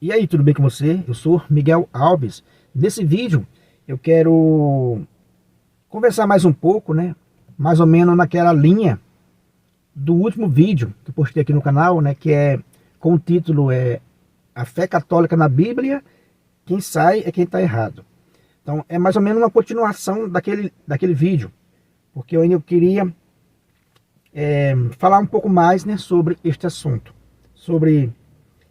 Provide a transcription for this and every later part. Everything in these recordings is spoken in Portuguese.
E aí, tudo bem com você? Eu sou Miguel Alves. Nesse vídeo eu quero conversar mais um pouco, né? Mais ou menos naquela linha do último vídeo que eu postei aqui no canal, né? Que é com o título A Fé Católica na Bíblia, quem sai é quem está errado. Então é mais ou menos uma continuação daquele vídeo, porque eu ainda queria falar um pouco mais, né, sobre este assunto, sobre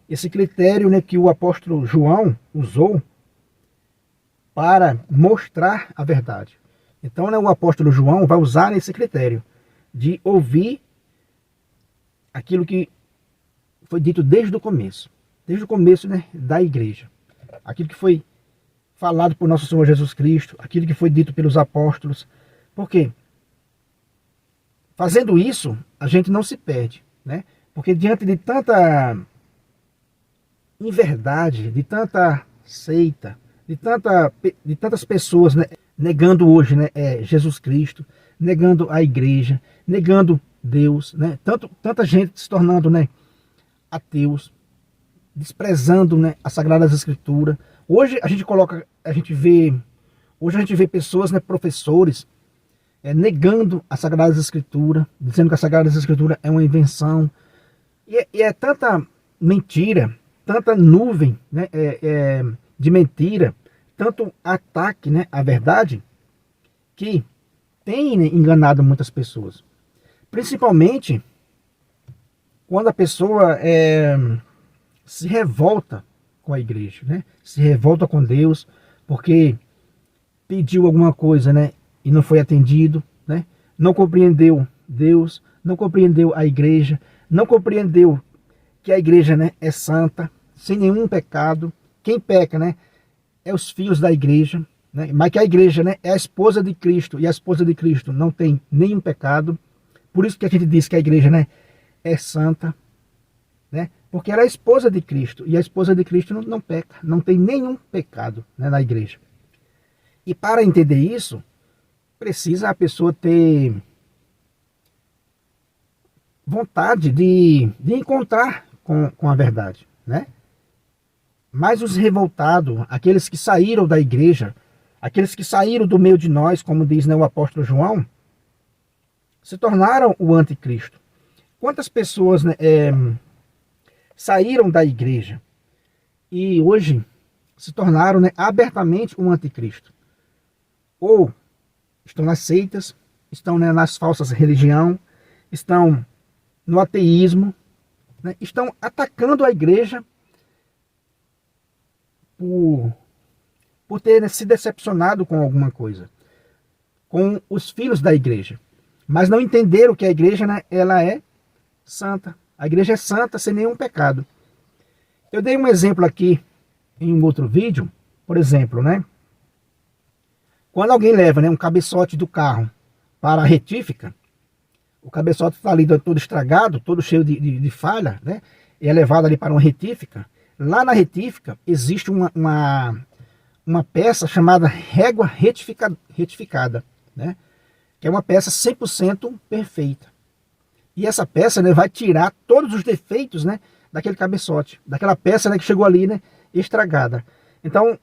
esse critério, né, que o apóstolo João usou para mostrar a verdade. Então, né, o apóstolo João vai usar esse critério de ouvir aquilo que foi dito desde o começo, né, da igreja. Aquilo que foi falado por nosso Senhor Jesus Cristo, aquilo que foi dito pelos apóstolos. Por quê? Fazendo isso, a gente não se perde, né? Porque diante de tanta inverdade, de tanta seita, de tantas pessoas, né, negando hoje, né, Jesus Cristo, negando a igreja, negando Deus, né, tanta gente se tornando, né, ateus, desprezando, né, as Sagradas Escrituras. Hoje a gente vê pessoas, né, professores, negando as Sagradas Escrituras, dizendo que as Sagradas Escrituras é uma invenção. E é tanta mentira, tanta nuvem, né, de mentira, tanto ataque, né, à verdade, que tem, né, enganado muitas pessoas. Principalmente quando a pessoa se revolta com a igreja, né, se revolta com Deus, porque pediu alguma coisa, né, e não foi atendido, né, não compreendeu Deus, não compreendeu a igreja, não compreendeu que a igreja, né, é santa, sem nenhum pecado. Quem peca, né, é os filhos da igreja, né, mas que a igreja, né, é a esposa de Cristo, e a esposa de Cristo não tem nenhum pecado. Por isso que a gente diz que a igreja, né, é santa, né, porque ela é a esposa de Cristo, e a esposa de Cristo não peca, não tem nenhum pecado, né, na igreja. E para entender isso, precisa a pessoa ter vontade de encontrar com a verdade, né? Mas os revoltados, aqueles que saíram da igreja, aqueles que saíram do meio de nós, como diz, né, o apóstolo João, se tornaram o anticristo. Quantas pessoas, né, saíram da igreja e hoje se tornaram, né, abertamente um anticristo? Ou estão nas seitas, estão, né, nas falsas religiões, estão no ateísmo, né, estão atacando a igreja por ter, né, se decepcionado com alguma coisa, com os filhos da igreja, mas não entenderam que a igreja, né, ela é santa. A igreja é santa sem nenhum pecado. Eu dei um exemplo aqui em um outro vídeo, por exemplo, né, quando alguém leva, né, um cabeçote do carro para a retífica, o cabeçote está ali todo estragado, todo cheio de falha, né, e é levado ali para uma retífica. Lá na retífica existe uma peça chamada régua retificada, né, que é uma peça 100% perfeita. E essa peça, né, vai tirar todos os defeitos, né, daquele cabeçote, daquela peça, né, que chegou ali, né, estragada. Então,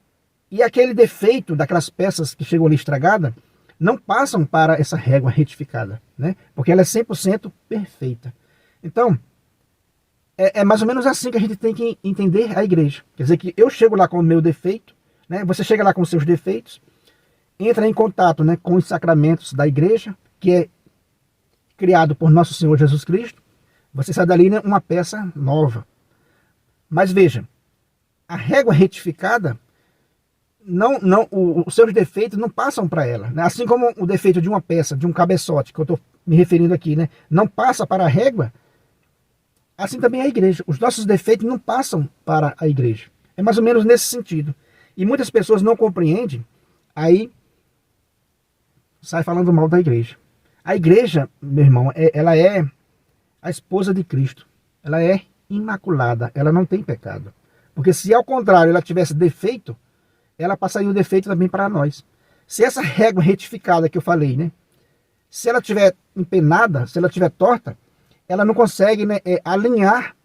e aquele defeito daquelas peças que chegam ali estragada não passam para essa régua retificada, né? Porque ela é 100% perfeita. Então, é mais ou menos assim que a gente tem que entender a igreja. Quer dizer que eu chego lá com o meu defeito, né? Você chega lá com os seus defeitos, entra em contato, né, com os sacramentos da igreja, que é criado por nosso Senhor Jesus Cristo. Você sai dali, né, uma peça nova. Mas veja, a régua retificada, os seus defeitos não passam para ela, né? Assim como o defeito de uma peça, de um cabeçote, que eu estou me referindo aqui, né, não passa para a régua, assim também a igreja. Os nossos defeitos não passam para a igreja. É mais ou menos nesse sentido. E muitas pessoas não compreendem, aí sai falando mal da igreja. A igreja, meu irmão, ela é a esposa de Cristo. Ela é imaculada, ela não tem pecado. Porque se ao contrário ela tivesse defeito, ela passaria o defeito também para nós. Se essa régua retificada que eu falei, né, se ela tiver empenada, se ela tiver torta, ela não consegue, né, alinhar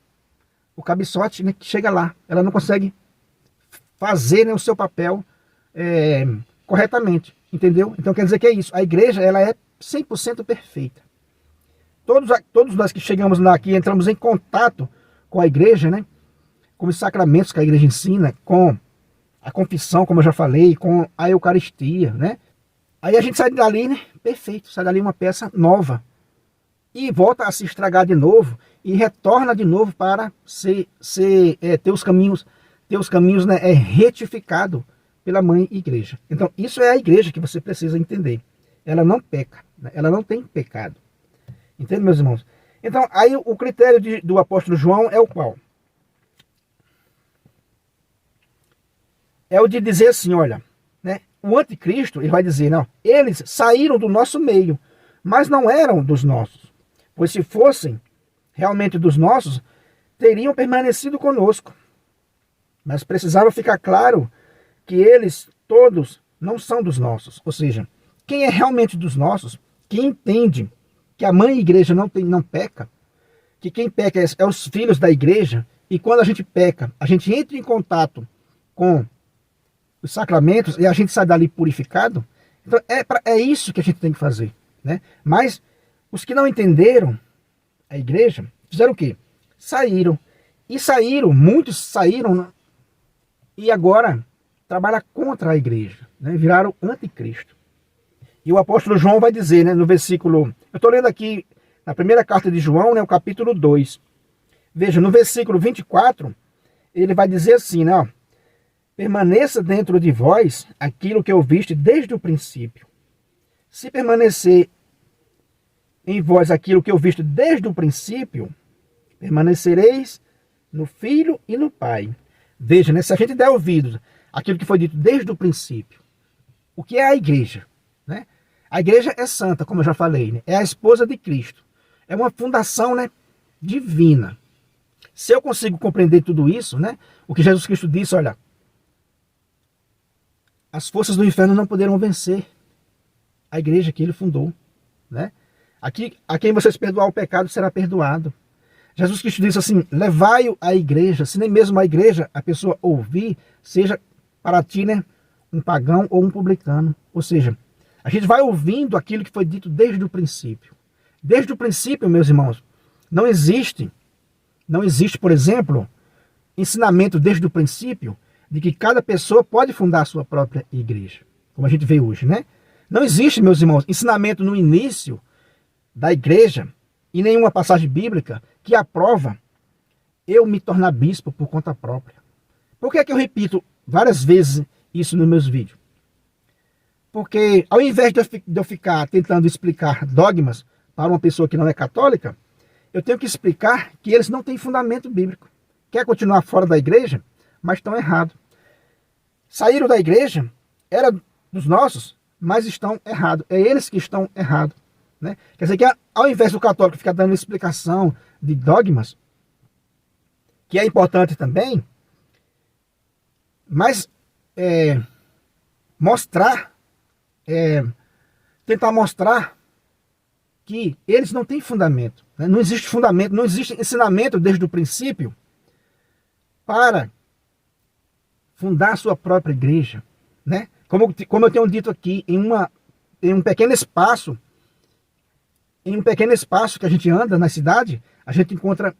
o cabeçote, né, que chega lá. Ela não consegue fazer, né, o seu papel corretamente, entendeu? Então quer dizer que é isso. A igreja, ela é 100% perfeita. Todos nós que chegamos lá, que entramos em contato com a igreja, né, com os sacramentos que a igreja ensina, com a confissão, como eu já falei, com a Eucaristia, né? Aí a gente sai dali, né, perfeito, sai dali uma peça nova. E volta a se estragar de novo e retorna de novo para ter os caminhos, né, retificado pela mãe igreja. Então isso é a igreja que você precisa entender. Ela não peca, né? Ela não tem pecado. Entende, meus irmãos? Então aí o critério do apóstolo João é o qual? É o de dizer assim, olha, né, o anticristo, ele vai dizer, não, eles saíram do nosso meio, mas não eram dos nossos. Pois se fossem realmente dos nossos, teriam permanecido conosco. Mas precisava ficar claro que eles todos não são dos nossos. Ou seja, quem é realmente dos nossos, que entende que a mãe igreja não peca, que quem peca é os filhos da igreja, e quando a gente peca, a gente entra em contato com os sacramentos e a gente sai dali purificado. Então é isso que a gente tem que fazer, né? Mas os que não entenderam a igreja, fizeram o quê? Saíram. E saíram, muitos saíram, né? E agora trabalham contra a igreja, né? Viraram anticristo. E o apóstolo João vai dizer, né, no versículo... Eu estou lendo aqui na primeira carta de João, né, o capítulo 2. Veja, no versículo 24, ele vai dizer assim, né, ó, permaneça dentro de vós aquilo que ouviste desde o princípio. Se permanecer em vós aquilo que ouviste desde o princípio, permanecereis no Filho e no Pai. Veja, né, se a gente der ouvidos àquilo que foi dito desde o princípio, o que é a igreja? Né? A igreja é santa, como eu já falei, né? É a esposa de Cristo. É uma fundação, né, divina. Se eu consigo compreender tudo isso, né, o que Jesus Cristo disse, olha, as forças do inferno não poderão vencer a igreja que ele fundou, né? Aqui, a quem vocês perdoar o pecado será perdoado. Jesus Cristo disse assim, levai-o à igreja, se nem mesmo a igreja a pessoa ouvir, seja para ti, né, um pagão ou um publicano. Ou seja, a gente vai ouvindo aquilo que foi dito desde o princípio. Desde o princípio, meus irmãos, não existe, por exemplo, ensinamento desde o princípio de que cada pessoa pode fundar a sua própria igreja, como a gente vê hoje, né? Não existe, meus irmãos, ensinamento no início da igreja e nenhuma passagem bíblica que aprova eu me tornar bispo por conta própria. Por que é que eu repito várias vezes isso nos meus vídeos? Porque ao invés de eu ficar tentando explicar dogmas para uma pessoa que não é católica, eu tenho que explicar que eles não têm fundamento bíblico. Quer continuar fora da igreja, mas estão errados. Saíram da igreja, era dos nossos, mas estão errados. É eles que estão errados. Né? Quer dizer que ao invés do católico ficar dando explicação de dogmas, que é importante também, mas tentar mostrar que eles não têm fundamento. Né? Não existe fundamento, não existe ensinamento desde o princípio para fundar a sua própria igreja. Né? Como eu tenho dito aqui, em um pequeno espaço, que a gente anda na cidade, a gente encontra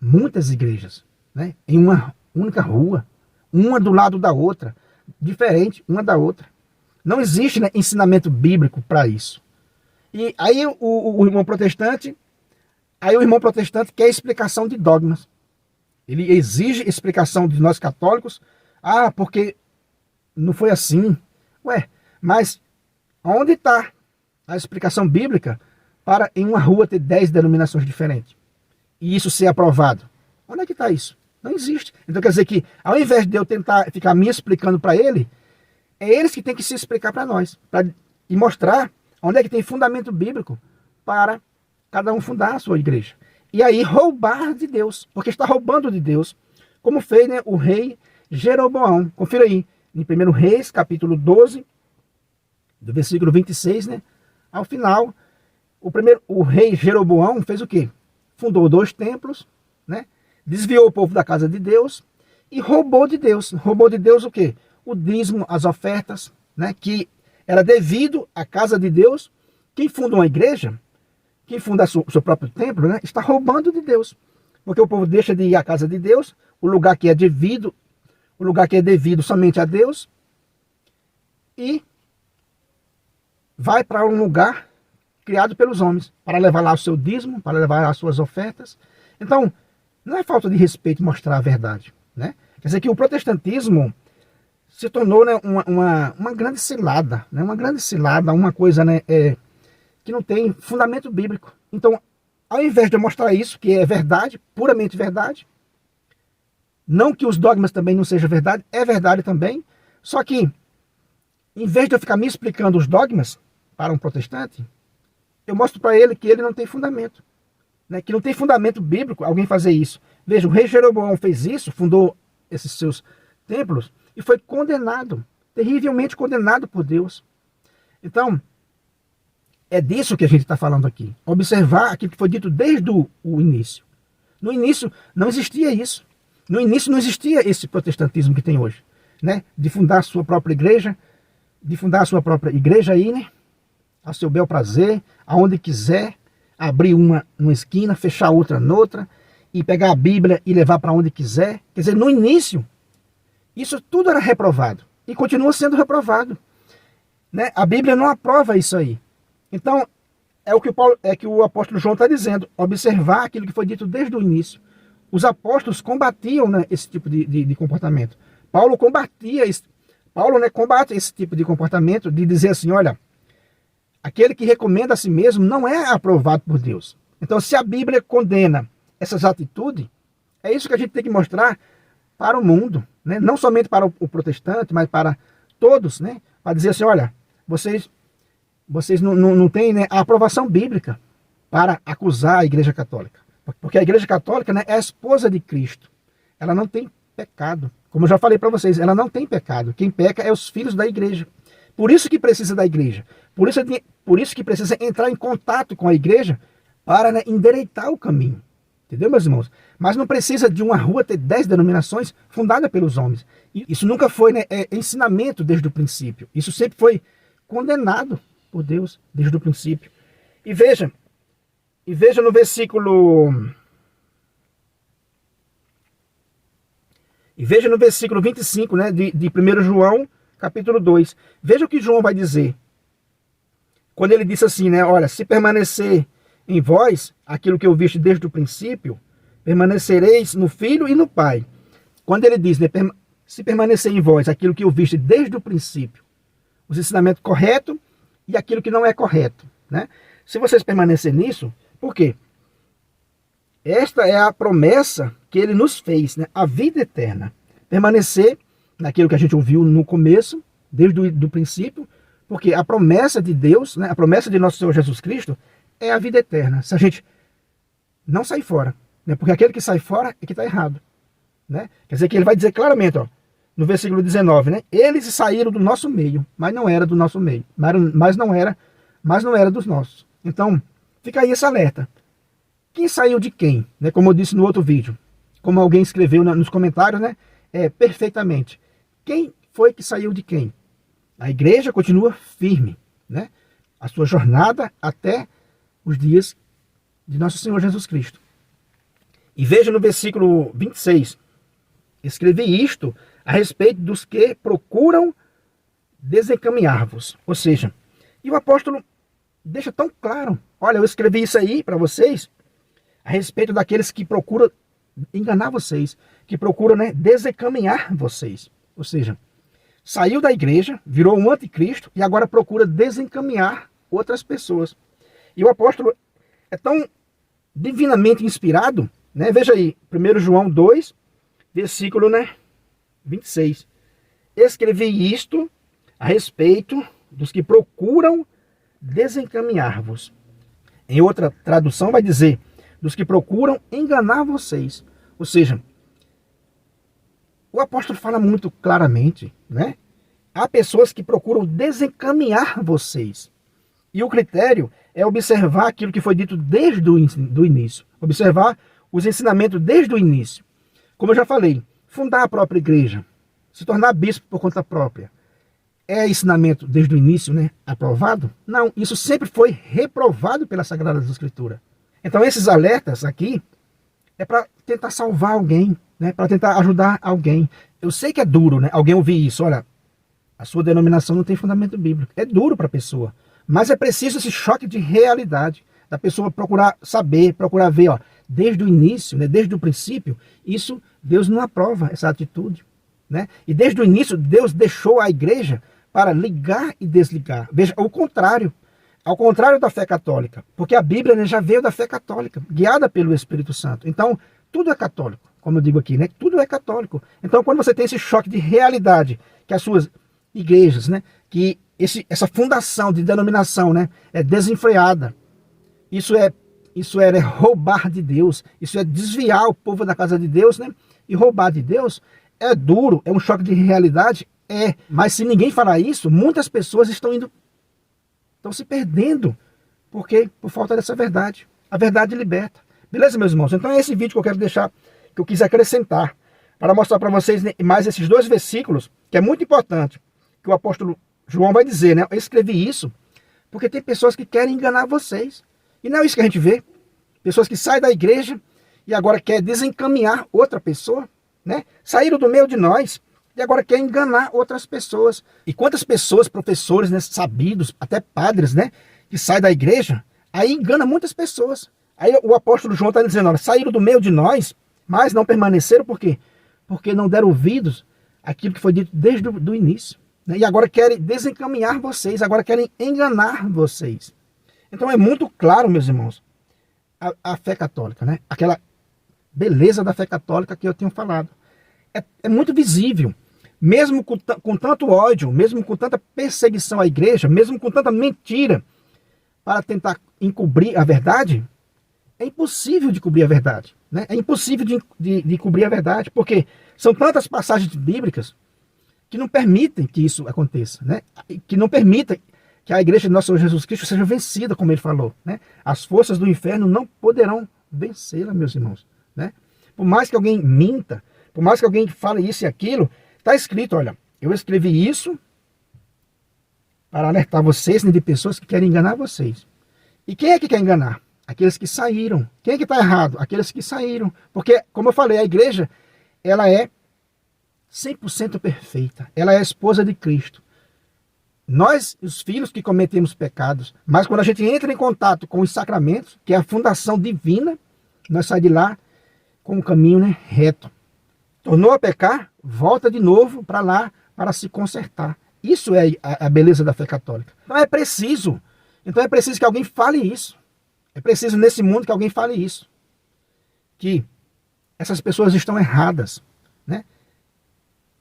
muitas igrejas, né? Em uma única rua, uma do lado da outra, diferente uma da outra. Não existe, né, ensinamento bíblico para isso. E aí o irmão protestante quer explicação de dogmas. Ele exige explicação de nós católicos. Ah, porque não foi assim. Ué, mas onde está a explicação bíblica para em uma rua ter 10 denominações diferentes? E isso ser aprovado? Onde é que está isso? Não existe. Então quer dizer que, ao invés de eu tentar ficar me explicando para ele, é eles que têm que se explicar para nós. E mostrar onde é que tem fundamento bíblico para cada um fundar a sua igreja. E aí roubar de Deus, porque está roubando de Deus, como fez, né, o rei Jeroboão. Confira aí, em 1 Reis, capítulo 12, do versículo 26, né, ao final, o rei Jeroboão fez o quê? Fundou 2 templos, né, desviou o povo da casa de Deus e roubou de Deus. Roubou de Deus o quê? O dízimo, as ofertas, né, que era devido à casa de Deus. Quem funda uma igreja, quem funda o seu próprio templo, né, está roubando de Deus. Porque o povo deixa de ir à casa de Deus, o lugar que é devido somente a Deus, e vai para um lugar criado pelos homens, para levar lá o seu dízimo, para levar as suas ofertas. Então, não é falta de respeito mostrar a verdade, né? Quer dizer que o protestantismo se tornou, né, uma grande cilada, né? Uma grande cilada, uma coisa, né, que não tem fundamento bíblico. Então, ao invés de eu mostrar isso, que é verdade, puramente verdade, não que os dogmas também não sejam verdade, é verdade também, só que, em vez de eu ficar me explicando os dogmas para um protestante, eu mostro para ele que ele não tem fundamento, né? Que não tem fundamento bíblico alguém fazer isso. Veja, o rei Jeroboão fez isso, fundou esses seus templos e foi condenado, terrivelmente condenado por Deus. Então, é disso que a gente está falando aqui. Observar aquilo que foi dito desde o início. No início não existia isso. No início não existia esse protestantismo que tem hoje, né? De fundar a sua própria igreja, aí, né? A seu bel prazer, aonde quiser, abrir uma numa esquina, fechar outra noutra, e pegar a Bíblia e levar para onde quiser. Quer dizer, no início, isso tudo era reprovado, e continua sendo reprovado, né? A Bíblia não aprova isso aí. Então, é que o apóstolo João está dizendo, observar aquilo que foi dito desde o início. Os apóstolos combatiam, né, esse tipo de comportamento. Paulo né, combate esse tipo de comportamento, de dizer assim, olha, aquele que recomenda a si mesmo não é aprovado por Deus. Então, se a Bíblia condena essas atitudes, é isso que a gente tem que mostrar para o mundo, né? Não somente para o protestante, mas para todos, né? Para dizer assim, olha, vocês não têm, né, a aprovação bíblica para acusar a Igreja Católica. Porque a Igreja Católica, né, é a esposa de Cristo. Ela não tem pecado. Como eu já falei para vocês, ela não tem pecado. Quem peca é os filhos da igreja. Por isso que precisa da igreja. Por isso que precisa entrar em contato com a igreja para, né, endireitar o caminho. Entendeu, meus irmãos? Mas não precisa de uma rua ter 10 denominações fundada pelos homens. Isso nunca foi, né, ensinamento desde o princípio. Isso sempre foi condenado por Deus desde o princípio. E veja no versículo... E veja no versículo 25, né, de 1 João, capítulo 2. Veja o que João vai dizer. Quando ele disse assim, né, olha, se permanecer em vós aquilo que eu viste desde o princípio, permanecereis no Filho e no Pai. Quando ele diz, né, se permanecer em vós aquilo que eu viste desde o princípio, os ensinamentos corretos e aquilo que não é correto, né? Se vocês permanecerem nisso, por quê? Esta é a promessa que ele nos fez, né? A vida eterna. Permanecer naquilo que a gente ouviu no começo, desde o princípio, porque a promessa de Deus, né? A promessa de nosso Senhor Jesus Cristo é a vida eterna. Se a gente não sair fora, né? Porque aquele que sai fora é que está errado, né? Quer dizer que ele vai dizer claramente, ó, no versículo 19, né? Eles saíram do nosso meio, mas não era do nosso meio, mas não era dos nossos. Então, fica aí esse alerta. Quem saiu de quem? Né? Como eu disse no outro vídeo, como alguém escreveu nos comentários, né? Perfeitamente. Quem foi que saiu de quem? A igreja continua firme, né? A sua jornada até os dias de nosso Senhor Jesus Cristo. E veja no versículo 26. Escrevi isto a respeito dos que procuram desencaminhar-vos. Ou seja, e o apóstolo deixa tão claro. Olha, eu escrevi isso aí para vocês a respeito daqueles que procuram enganar vocês, que procuram, né, desencaminhar vocês. Ou seja, saiu da igreja, virou um anticristo e agora procura desencaminhar outras pessoas. E o apóstolo é tão divinamente inspirado, né? Veja aí, 1 João 2, versículo, né, 26. Escrevi isto a respeito dos que procuram desencaminhar-vos. Em outra tradução vai dizer, dos que procuram enganar vocês. Ou seja, o apóstolo fala muito claramente, né? Há pessoas que procuram desencaminhar vocês. E o critério é observar aquilo que foi dito desde o início. Observar os ensinamentos desde o início. Como eu já falei, fundar a própria igreja, se tornar bispo por conta própria, é ensinamento desde o início, né, aprovado? Não, isso sempre foi reprovado pela Sagrada Escritura. Então esses alertas aqui é para tentar salvar alguém, né, para tentar ajudar alguém. Eu sei que é duro, né, alguém ouvir isso, olha, a sua denominação não tem fundamento bíblico. É duro para a pessoa, mas é preciso esse choque de realidade, da pessoa procurar saber, procurar ver, ó, desde o início, né, desde o princípio, isso Deus não aprova essa atitude, né? E desde o início Deus deixou a igreja para ligar e desligar. Veja, o contrário. Ao contrário da fé católica. Porque a Bíblia, né, já veio da fé católica, guiada pelo Espírito Santo. Então, tudo é católico, como eu digo aqui, né? Tudo é católico. Então, quando você tem esse choque de realidade, que as suas igrejas, né, que essa fundação de denominação, né, é desenfreada, isso é roubar de Deus, isso é desviar o povo da casa de Deus, né? E roubar de Deus é duro, é um choque de realidade, mas se ninguém falar isso, muitas pessoas estão se perdendo, porque por falta dessa verdade. A verdade liberta. Beleza, meus irmãos? Então é esse vídeo que eu quero deixar, que eu quis acrescentar, para mostrar para vocês mais esses dois versículos, que é muito importante, que o apóstolo João vai dizer, né? Eu escrevi isso porque tem pessoas que querem enganar vocês. E não é isso que a gente vê. Pessoas que saem da igreja e agora querem desencaminhar outra pessoa, né? Saíram do meio de nós e agora querem enganar outras pessoas. E quantas pessoas, professores, né, sabidos, até padres, né, que saem da igreja, aí engana muitas pessoas. Aí o apóstolo João está dizendo, olha, saíram do meio de nós, mas não permaneceram, por quê? Porque não deram ouvidos àquilo que foi dito desde o início. Né? E agora querem desencaminhar vocês, agora querem enganar vocês. Então é muito claro, meus irmãos, a fé católica, né? Aquela beleza da fé católica que eu tenho falado. É muito visível. Mesmo com tanto ódio, mesmo com tanta perseguição à igreja, mesmo com tanta mentira para tentar encobrir a verdade, é impossível de cobrir a verdade. Né? É impossível de cobrir a verdade, porque são tantas passagens bíblicas que não permitem que isso aconteça, né? Que não permitem que a igreja de nosso Senhor Jesus Cristo seja vencida, como ele falou. Né? As forças do inferno não poderão vencê-la, meus irmãos. Né? Por mais que alguém minta, por mais que alguém fale isso e aquilo, está escrito, olha, eu escrevi isso para alertar vocês, né, de pessoas que querem enganar vocês. E quem é que quer enganar? Aqueles que saíram. Quem é que está errado? Aqueles que saíram. Porque, como eu falei, a igreja, ela é 100% perfeita. Ela é a esposa de Cristo. Nós, os filhos que cometemos pecados, mas quando a gente entra em contato com os sacramentos, que é a fundação divina, nós saímos de lá com um caminho, né, reto. Tornou a pecar, volta de novo para lá para se consertar. Isso é a beleza da fé católica. Então é preciso que alguém fale isso. É preciso nesse mundo que alguém fale isso. Que essas pessoas estão erradas, né?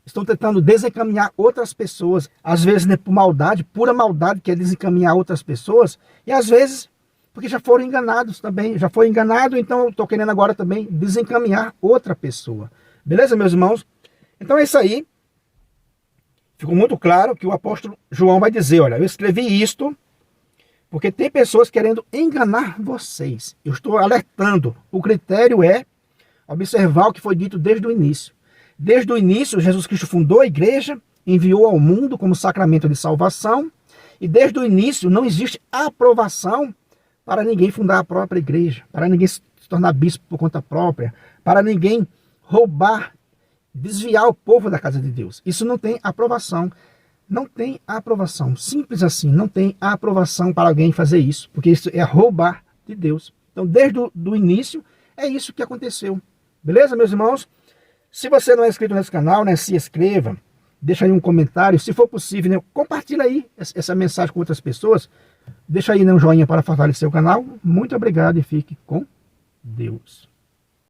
Estão tentando desencaminhar outras pessoas, às vezes, né, por maldade, pura maldade, que é desencaminhar outras pessoas, e às vezes porque já foram enganados também, já foi enganado, então eu estou querendo agora também desencaminhar outra pessoa. Beleza, meus irmãos? Então é isso aí. Ficou muito claro que o apóstolo João vai dizer, olha, eu escrevi isto porque tem pessoas querendo enganar vocês. Eu estou alertando. O critério é observar o que foi dito desde o início. Desde o início, Jesus Cristo fundou a igreja, enviou ao mundo como sacramento de salvação, e desde o início não existe aprovação para ninguém fundar a própria igreja, para ninguém se tornar bispo por conta própria, para ninguém roubar, desviar o povo da casa de Deus. Isso não tem aprovação. Não tem aprovação. Simples assim, não tem aprovação para alguém fazer isso, porque isso é roubar de Deus. Então, desde o início, é isso que aconteceu. Beleza, meus irmãos? Se você não é inscrito nesse canal, né, se inscreva, deixa aí um comentário, se for possível, né, compartilha aí essa mensagem com outras pessoas, deixa aí, né, um joinha para fortalecer o canal. Muito obrigado e fique com Deus.